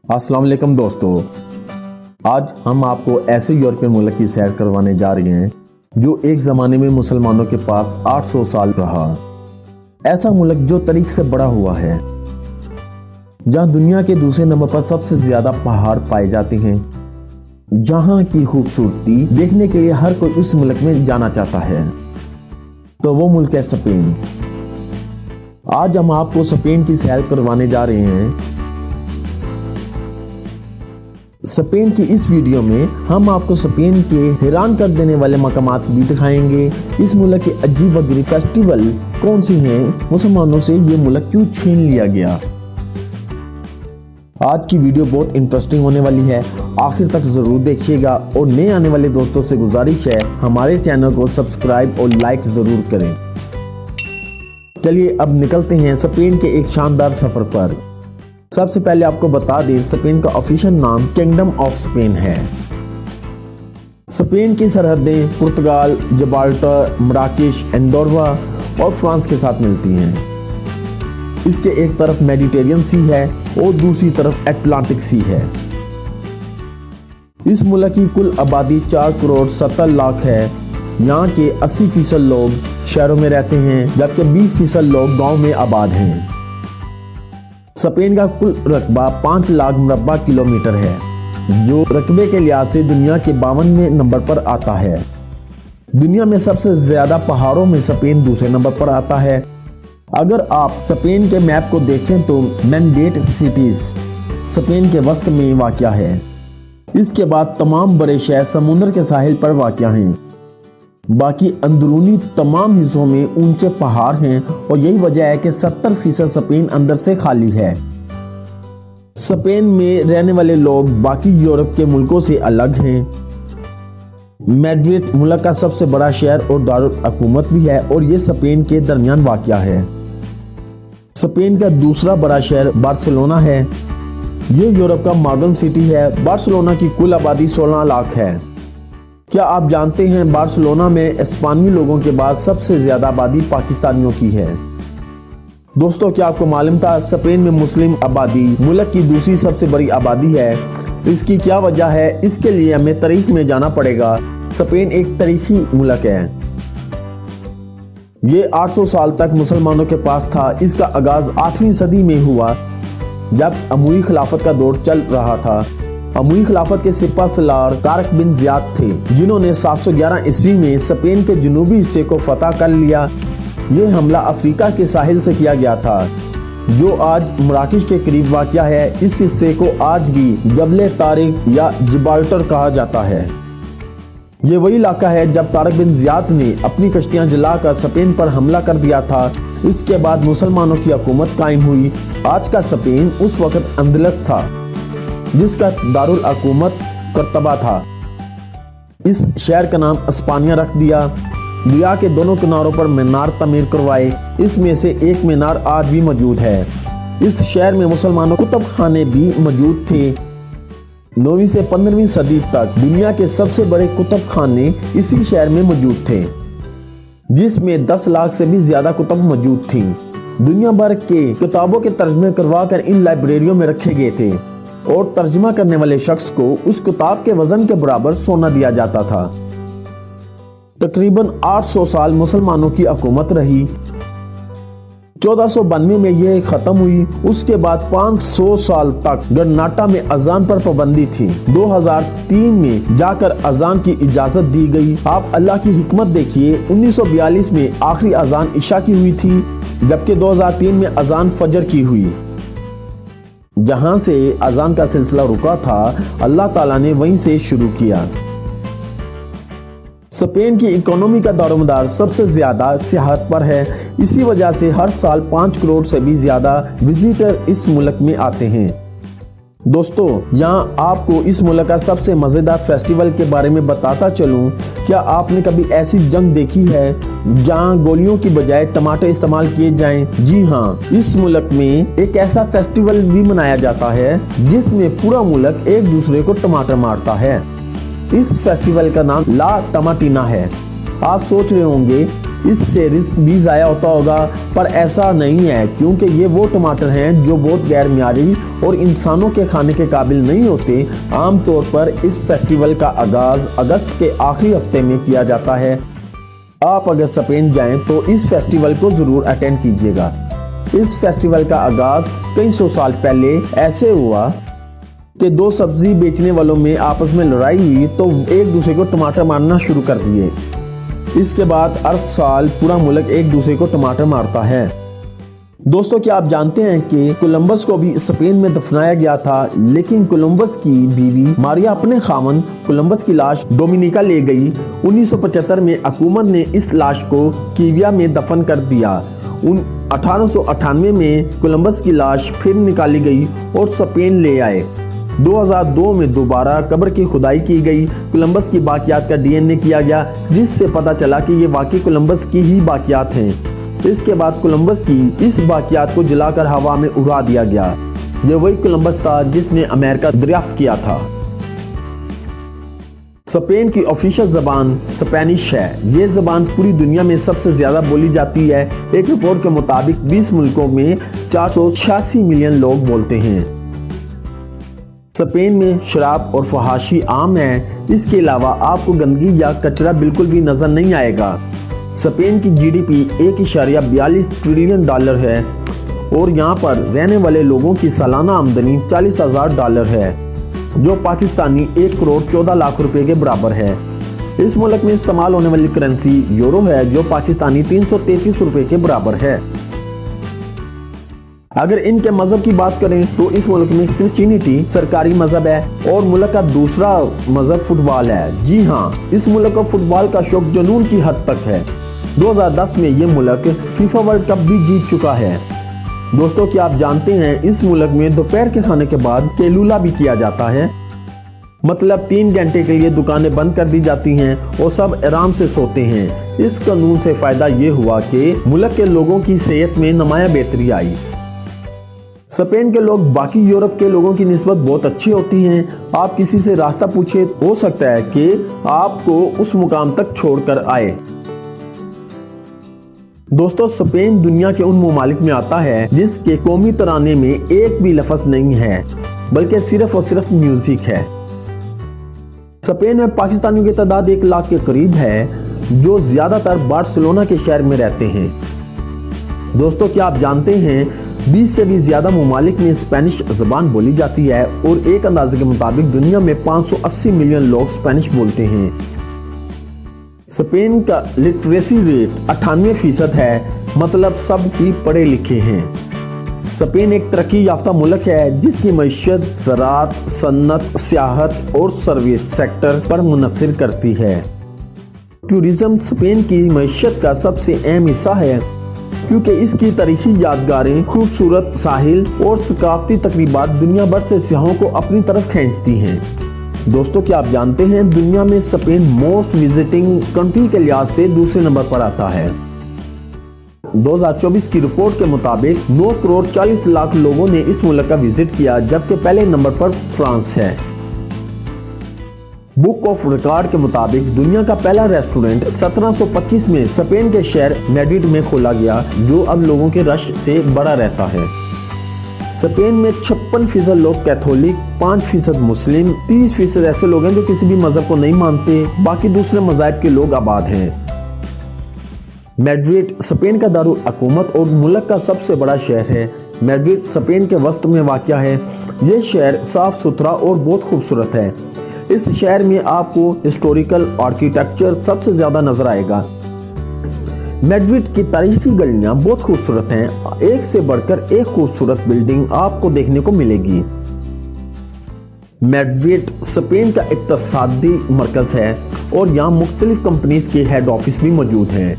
अस्सलाम वालेकुम दोस्तों, आज हम आपको ऐसे यूरोपियन मुल्क की सैर करवाने जा रहे हैं जो एक ज़माने में मुसलमानों के पास 800 साल रहा। ऐसा मुल्क जो तारीख से बड़ा हुआ है, जहां दुनिया के दूसरे नंबर पर सबसे ज़्यादा पहाड़ पाए जाते हैं, जहां की खूबसूरती देखने के लिए हर कोई उस मुल्क में जाना चाहता है, तो वो मुल्क है स्पेन। आज हम आपको स्पेन की सैर करवाने जा रहे हैं। स्पेन की इस वीडियो में हम आपको स्पेन के हैरान कर देने वाले मकामात भी दिखाएंगे। इस मुल्क के अजीब गरीब फेस्टिवल कौन सी हैं, मुसलमानों से ये मुल्क क्यों छीन लिया गया। आज की वीडियो बहुत इंटरेस्टिंग होने वाली है, आखिर तक जरूर देखिएगा। और नए आने वाले दोस्तों से गुजारिश है हमारे चैनल को सब्सक्राइब और लाइक जरूर करें। चलिए अब निकलते हैं स्पेन के एक शानदार सफर पर। सबसे पहले आपको बता दें, स्पेन का ऑफिशियल नाम किंगडम ऑफ स्पेन है। स्पेन की सरहदें पुर्तगाल, जिब्राल्टर, मराकेश, एंडोर्वा और फ्रांस के साथ मिलती हैं। इसके एक तरफ मेडिटेरियन सी है और दूसरी तरफ अटलांटिक सी है। इस मुल्क की कुल आबादी 4 करोड़ 70 लाख है। यहाँ के 80% लोग शहरों में रहते हैं, जबकि 20% लोग गाँव में आबाद हैं। स्पेन का कुल रकबा 5 लाख मुरब्बा किलोमीटर है, जो रकबे के लिहाज से दुनिया के 52वें नंबर पर आता है। दुनिया में सबसे ज्यादा पहाड़ों में स्पेन दूसरे नंबर पर आता है। अगर आप स्पेन के मैप को देखें तो मैड्रिड सिटीज स्पेन के वस्त में वाक़या है। इसके बाद तमाम बड़े शहर समुद्र के साहिल पर वाक़या हैं। बाकी अंदरूनी तमाम हिस्सों में ऊंचे पहाड़ हैं और यही वजह है कि 70% स्पेन अंदर से खाली है। स्पेन में रहने वाले लोग बाकी यूरोप के मुल्कों से अलग हैं। मैड्रिड मुल्क का सबसे बड़ा शहर और दारुल हुकूमत भी है और ये स्पेन के दरमियान वाक़या है। स्पेन का दूसरा बड़ा शहर बार्सिलोना है। ये यूरोप का मॉडर्न सिटी है। बार्सिलोना की कुल आबादी 16 लाख है। क्या आप जानते हैं बार्सिलोना में स्पेनी लोगों के बाद सबसे ज्यादा आबादी पाकिस्तानियों की है। दोस्तों, क्या आपको मालूम था स्पेन में मुस्लिम आबादी मुल्क की दूसरी सबसे बड़ी आबादी है। इसकी क्या वजह है, इसके लिए हमें तारीख में जाना पड़ेगा। स्पेन एक तारीखी मुल्क है। ये 800 साल तक मुसलमानों के पास था। इसका आगाज 8वीं सदी में हुआ, जब अमवी खिलाफत का दौर चल रहा था। अमवी खिलाफत के सिपा सलार तारिक बिन ज़ियाद थे, जिन्होंने 711 ईस्वी में स्पेन के जनूबी हिस्से को फतह कर लिया। ये हमला अफ्रीका के साहिल से किया गया था, जो आज मराकेश के करीब वाक़या है। इस हिस्से को आज भी जबल तारिक या जिब्राल्टर कहा जाता है। ये वही इलाका है जब तारिक बिन ज़ियाद ने अपनी कश्तियां जलाकर स्पेन पर हमला कर दिया था। इसके बाद मुसलमानों की हुकूमत कायम हुई। आज का स्पेन उस वक्त अंदलस था, जिसका दारुल हुकूमत कर्तबा था। इस शहर का नाम स्पानिया रख दिया। दरिया के दोनों किनारों पर मीनार तमीर करवाए। इसमें से एक मीनार आज भी मौजूद है। इस शहर में मुसलमानों कुतुब खाने भी मौजूद थे। 9वीं से 15वीं सदी तक दुनिया के सबसे बड़े कुतुब खाने इसी शहर में मौजूद थे, जिसमें 10 लाख से भी ज्यादा कुतुब मौजूद थी। दुनिया भर के किताबों के तर्जमे करवा कर इन लाइब्रेरियों में रखे गए थे और तर्जमा करने वाले शख्स को उस किताब के वजन के बराबर सोना दिया जाता था। तकरीबन 800 साल मुसलमानों की हुकूमत रही। 1492 में यह खत्म हुई। उसके बाद 500 साल तक गरनाटा में अजान पर पाबंदी थी। 2003 में जाकर अजान की इजाजत दी गई। आप अल्लाह की हिकमत देखिए, 1942 में आखिरी अजान इशा की हुई थी, जबकि 2003 में अजान फजर की हुई। जहां से अजान का सिलसिला रुका था, अल्लाह ताला ने वहीं से शुरू किया। स्पेन की इकोनॉमी का दारोमदार सबसे ज्यादा सियाहत पर है। इसी वजह से हर साल 5 करोड़ से भी ज्यादा विजिटर इस मुल्क में आते हैं। दोस्तों, यहाँ आपको इस मुल्क का सबसे मजेदार फेस्टिवल के बारे में बताता चलूं। क्या आपने कभी ऐसी जंग देखी है जहाँ गोलियों की बजाय टमाटर इस्तेमाल किए जाएं? जी हाँ, इस मुल्क में एक ऐसा फेस्टिवल भी मनाया जाता है जिसमें पूरा मुल्क एक दूसरे को टमाटर मारता है। इस फेस्टिवल का नाम ला टमाटीना है। आप सोच रहे होंगे इससे रिस्क भी ज़ाया होता होगा, पर ऐसा नहीं है क्योंकि ये वो टमाटर हैं जो बहुत गैर मियारी और इंसानों के खाने के काबिल नहीं होते। आमतौर पर इस फेस्टिवल का आगाज़ अगस्त के आखिरी हफ्ते में किया जाता है। आप अगर स्पेन जाएं तो इस फेस्टिवल को ज़रूर अटेंड कीजिएगा। इस फेस्टिवल का आगाज़ कई सौ साल पहले ऐसे हुआ कि दो सब्जी बेचने वालों में आपस में लड़ाई हुई तो एक दूसरे को टमाटर मारना शुरू कर दिए। इसके बाद हर साल पूरा मुल्क एक दूसरे को टमाटर मारता है। दोस्तों, क्या आप जानते हैं कि कोलंबस को भी स्पेन में दफनाया गया था, लेकिन कोलंबस की बीवी मारिया अपने खामन कोलंबस की लाश डोमिनिका ले गई। 1975 में हुकूमत ने इस लाश को कीविया में दफन कर दिया। 1898 में कोलंबस की लाश फिर निकाली गई और स्पेन ले आए। 2002 में दोबारा कब्र की खुदाई की गई। कोलंबस की बाकियात का DNA किया गया, जिससे पता चला कि ये वाकई कोलंबस की ही बाकियात हैं। इसके बाद कोलंबस की इस बाकियात को जलाकर हवा में उड़ा दिया गया। ये वही कोलंबस था जिसने अमेरिका दरियाफ्त किया था। स्पेन की ऑफिशियल ज़बान स्पेनिश है। ये ज़बान पूरी दुनिया में सबसे ज़्यादा बोली जाती है। एक रिपोर्ट के मुताबिक 20 मुल्कों में 486 मिलियन लोग बोलते हैं। स्पेन में शराब और फहाशी आम है। इसके अलावा आपको गंदगी या कचरा बिल्कुल भी नजर नहीं आएगा। स्पेन की GDP 1.42 ट्रिलियन डॉलर है और यहाँ पर रहने वाले लोगों की सालाना आमदनी $40,000 है, जो पाकिस्तानी 1 करोड़ 14 लाख रुपए के बराबर है। इस मुल्क में इस्तेमाल होने वाली करेंसी यूरो है, जो पाकिस्तानी 333 रुपए के बराबर है। अगर इनके मजहब की बात करें तो इस मुल्क में क्रिश्चियनिटी सरकारी मजहब है और मुल्क का दूसरा मजहब फुटबॉल है। जी हाँ, इस मुल्क का फुटबॉल का शौक जुनून की हद तक है। 2010 में ये मुल्क फीफा वर्ल्ड कप भी जीत चुका है। दोस्तों, क्या आप जानते हैं इस मुल्क में दोपहर के खाने के बाद केलूला भी किया जाता है। मतलब 3 घंटे के लिए दुकानें बंद कर दी जाती हैं और सब आराम से सोते हैं। इस कानून से फायदा ये हुआ कि मुल्क के लोगों की सेहत में नुमाया बेहतरी आई। स्पेन के लोग बाकी यूरोप के लोगों की निस्बत बहुत अच्छी होती हैं। आप किसी से रास्ता पूछे, हो सकता है कि आपको उस मुकाम तक छोड़कर आए। दोस्तों, स्पेन दुनिया के उन ममालिक में आता है जिसके कौमी तराने में एक भी लफ्ज नहीं है, बल्कि सिर्फ और सिर्फ म्यूजिक है। स्पेन में पाकिस्तानियों की तादाद 1 लाख के करीब है, जो ज्यादातर बार्सिलोना के शहर में रहते हैं। दोस्तों, क्या आप जानते हैं 20 से भी ज्यादा ममालिक में स्पेनिश जबान बोली जाती है और एक अंदाजे के मुताबिक दुनिया में 580 मिलियन लोग स्पेनिश बोलते हैं। स्पेन का लिटरेसी रेट 98% है, मतलब सब ही पढ़े लिखे हैं। स्पेन एक तरक्की याफ्ता मुल्क है जिसकी मईशत ज़राअत, सन्नत, सियाहत और सर्विस सेक्टर पर मुनहसर करती है। टूरिज्म स्पेन की मईशत का सबसे अहम हिस्सा है, क्योंकि इसकी तारीखी यादगारें, खूबसूरत साहिल और सकाफती तकरीबात दुनिया भर से सियाहों को अपनी तरफ खींचती हैं। दोस्तों, क्या आप जानते हैं दुनिया में स्पेन मोस्ट विजिटिंग कंट्री के लिहाज से दूसरे नंबर पर आता है। 2024 की रिपोर्ट के मुताबिक 9 करोड़ 40 लाख लोगों ने इस मुल्क का विजिट किया, जबकि पहले नंबर पर फ्रांस है। बुक ऑफ रिकॉर्ड के मुताबिक दुनिया का पहला रेस्टोरेंट 1725 में स्पेन के शहर मैड्रिड में खोला गया, जो अब लोगों के रश से बड़ा रहता है। स्पेन में 56% लोग कैथोलिक, 5% मुस्लिम, 30% ऐसे लोग हैं जो किसी भी मजहब को नहीं मानते, बाकी दूसरे मज़ाहिब के लोग आबाद हैं। मैड्रिड स्पेन का दारुल हुकूमत और मुल्क का सबसे बड़ा शहर है। मैड्रिड स्पेन के वस्त में वाक़या है। ये शहर साफ सुथरा और बहुत खूबसूरत है। इस शहर में आपको हिस्टोरिकल आर्किटेक्चर सबसे ज्यादा नजर आएगा। मैड्रिड की तारीखी गलियां बहुत खूबसूरत हैं। एक से बढ़कर एक खूबसूरत बिल्डिंग आपको देखने को मिलेगी। मैड्रिड स्पेन का इक्तसादी मरकज है और यहाँ मुख्तलिफ कंपनीज के हेड ऑफिस भी मौजूद हैं।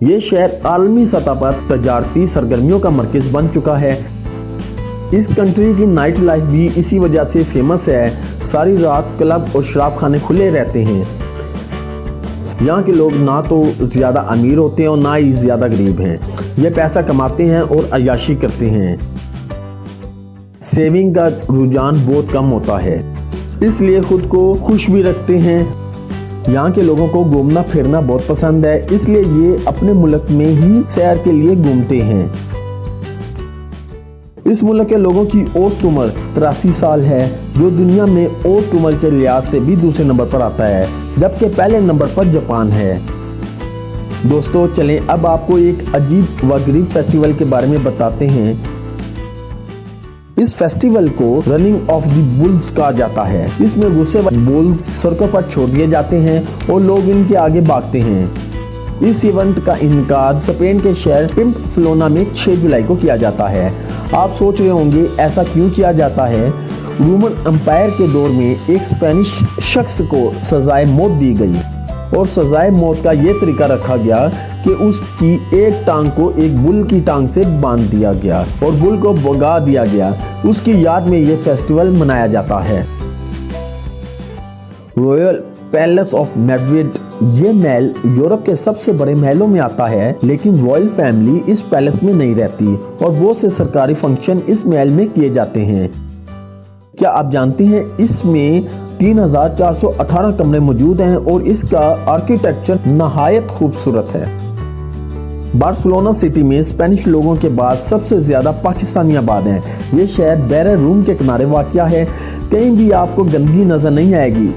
ये शहर आलमी सतह पर तजारती सरगर्मियों का मरकज बन चुका है। इस कंट्री की नाइट लाइफ भी इसी वजह से फेमस है। सारी रात क्लब और शराब खाने खुले रहते हैं। यहाँ के लोग ना तो ज्यादा अमीर होते हैं और ना ही ज्यादा गरीब हैं। ये पैसा कमाते हैं और अय्याशी करते हैं। सेविंग का रुझान बहुत कम होता है, इसलिए खुद को खुश भी रखते हैं। यहाँ के लोगों को घूमना फिरना बहुत पसंद है, इसलिए ये अपने मुल्क में ही सैर के लिए घूमते हैं। इस मुल्क के लोगों की औसत उम्र 83 साल है, जो दुनिया में औसत उम्र के लिहाज से भी दूसरे नंबर पर आता है, जबकि पहले नंबर पर जापान है। दोस्तों चलें अब आपको एक अजीब व गरीब फेस्टिवल के बारे में बताते हैं। इस फेस्टिवल को रनिंग ऑफ द बुल्स कहा जाता है। इसमें गुस्से वाले बुल्स सड़कों पर छोड़ दिए जाते हैं और लोग इनके आगे भागते हैं। इस इवेंट का इनकाद स्पेन के शहर पिम्पलोना में 6 जुलाई को किया जाता है। आप सोच रहे होंगे ऐसा क्यों किया जाता है। रोमन एम्पायर के दौर में एक स्पेनिश शख्स को सजाए मौत दी गई और सजाए मौत का ये तरीका रखा गया कि उसकी एक टांग को एक बुल की टांग से बांध दिया गया और बुल को भगा दिया गया। उसकी याद में ये फेस्टिवल मनाया जाता है। रॉयल पैलेस ऑफ मैड्रिड, ये महल यूरोप के सबसे बड़े महलों में आता है, लेकिन रॉयल फैमिली इस पैलेस में नहीं रहती और बहुत से सरकारी फंक्शन इस महल में किए जाते हैं। क्या आप जानते हैं इसमें 3418 कमरे मौजूद हैं और इसका आर्किटेक्चर नहायत खूबसूरत है। बार्सिलोना सिटी में स्पेनिश लोगों के बाद सबसे ज्यादा पाकिस्तानी आबाद हैं। ये शहर बहरे रूम के किनारे वाक़या है, कहीं भी आपको गंदगी नजर नहीं आएगी।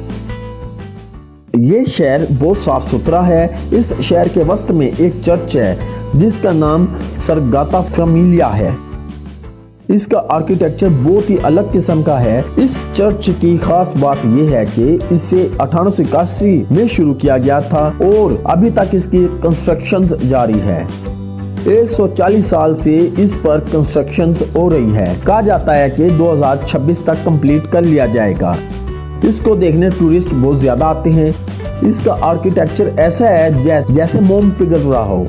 ये शहर बहुत साफ सुथरा है। इस शहर के वस्त में एक चर्च है जिसका नाम सरगाता फैमिलिया है। इसका आर्किटेक्चर बहुत ही अलग किस्म का है। इस चर्च की खास बात यह है कि इसे 1881 में शुरू किया गया था और अभी तक इसकी कंस्ट्रक्शन जारी है। 140 साल से इस पर कंस्ट्रक्शन हो रही है। कहा जाता है कि 2026 तक कंप्लीट कर लिया जाएगा। इसको देखने टूरिस्ट बहुत ज्यादा आते हैं। इसका आर्किटेक्चर ऐसा है जैसे मोम पिघल रहा हो।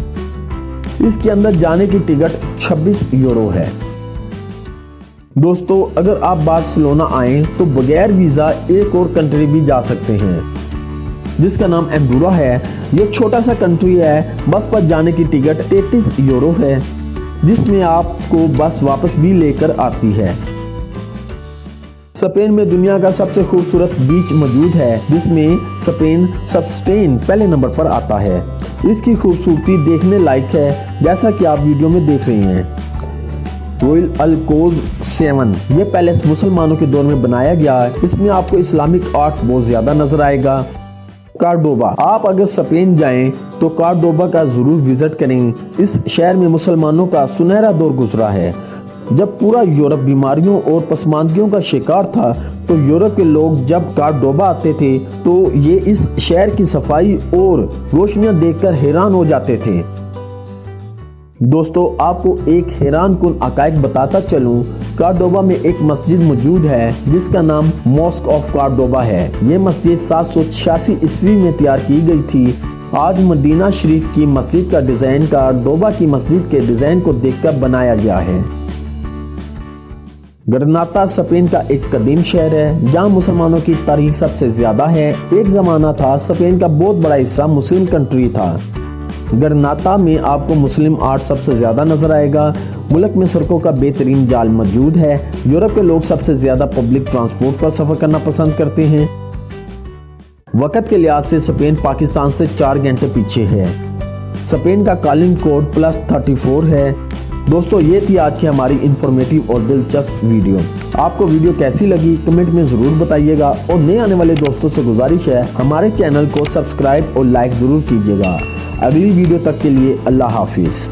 इसके अंदर जाने की टिकट 26 यूरो है। दोस्तों अगर आप बार्सिलोना आए तो बगैर वीजा एक और कंट्री भी जा सकते हैं जिसका नाम एंडोरा है। ये छोटा सा कंट्री है। बस पर जाने की टिकट 33 यूरो है, जिसमें आपको बस वापस भी लेकर आती है। स्पेन में दुनिया का सबसे खूबसूरत बीच मौजूद है, जिसमें स्पेन सबस्टेन पहले नंबर पर आता है। इसकी खूबसूरती देखने लायक है, जैसा कि आप वीडियो में देख रहे हैं। रॉयल अल्कोज 7, ये पैलेस मुसलमानों के दौर में बनाया गया है। इसमें आपको इस्लामिक आर्ट बहुत ज्यादा नजर आएगा। कार्डोबा, आप अगर स्पेन जाएं तो कार्डोबा का जरूर विजिट करें। इस शहर में मुसलमानों का सुनहरा दौर गुजरा है। जब पूरा यूरोप बीमारियों और पसमानदियों का शिकार था तो यूरोप के लोग जब कार्डोबा आते थे तो ये इस शहर की सफाई और रोशनियां देखकर हैरान हो जाते थे। दोस्तों आपको एक हैरानकुन हक़ाइक़ बताता चलूं, कार्डोबा में एक मस्जिद मौजूद है जिसका नाम मॉस्क ऑफ कार्डोबा है। ये मस्जिद 786 ईस्वी में तैयार की गई थी। आज मदीना शरीफ की मस्जिद का डिजाइन कार्डोबा की मस्जिद के डिजाइन को देखकर बनाया गया है। ग्रेनाडा स्पेन का एक कदीम शहर है जहाँ मुसलमानों की तारीख सबसे ज्यादा है। एक जमाना था स्पेन का बहुत बड़ा हिस्सा मुस्लिम कंट्री था। ग्रेनाडा में आपको मुस्लिम आर्ट सबसे ज्यादा नजर आएगा। मुल्क में सड़कों का बेहतरीन जाल मौजूद है। यूरोप के लोग सबसे ज्यादा पब्लिक ट्रांसपोर्ट पर सफर करना पसंद करते हैं। वक्त के लिहाज से स्पेन पाकिस्तान से 4 घंटे पीछे है। स्पेन का कॉलिंग कोड +34 है। दोस्तों ये थी आज की हमारी इंफॉर्मेटिव और दिलचस्प वीडियो। आपको वीडियो कैसी लगी कमेंट में जरूर बताइएगा और नए आने वाले दोस्तों से गुजारिश है हमारे चैनल को सब्सक्राइब और लाइक जरूर कीजिएगा। अगली वीडियो तक के लिए अल्लाह हाफिज।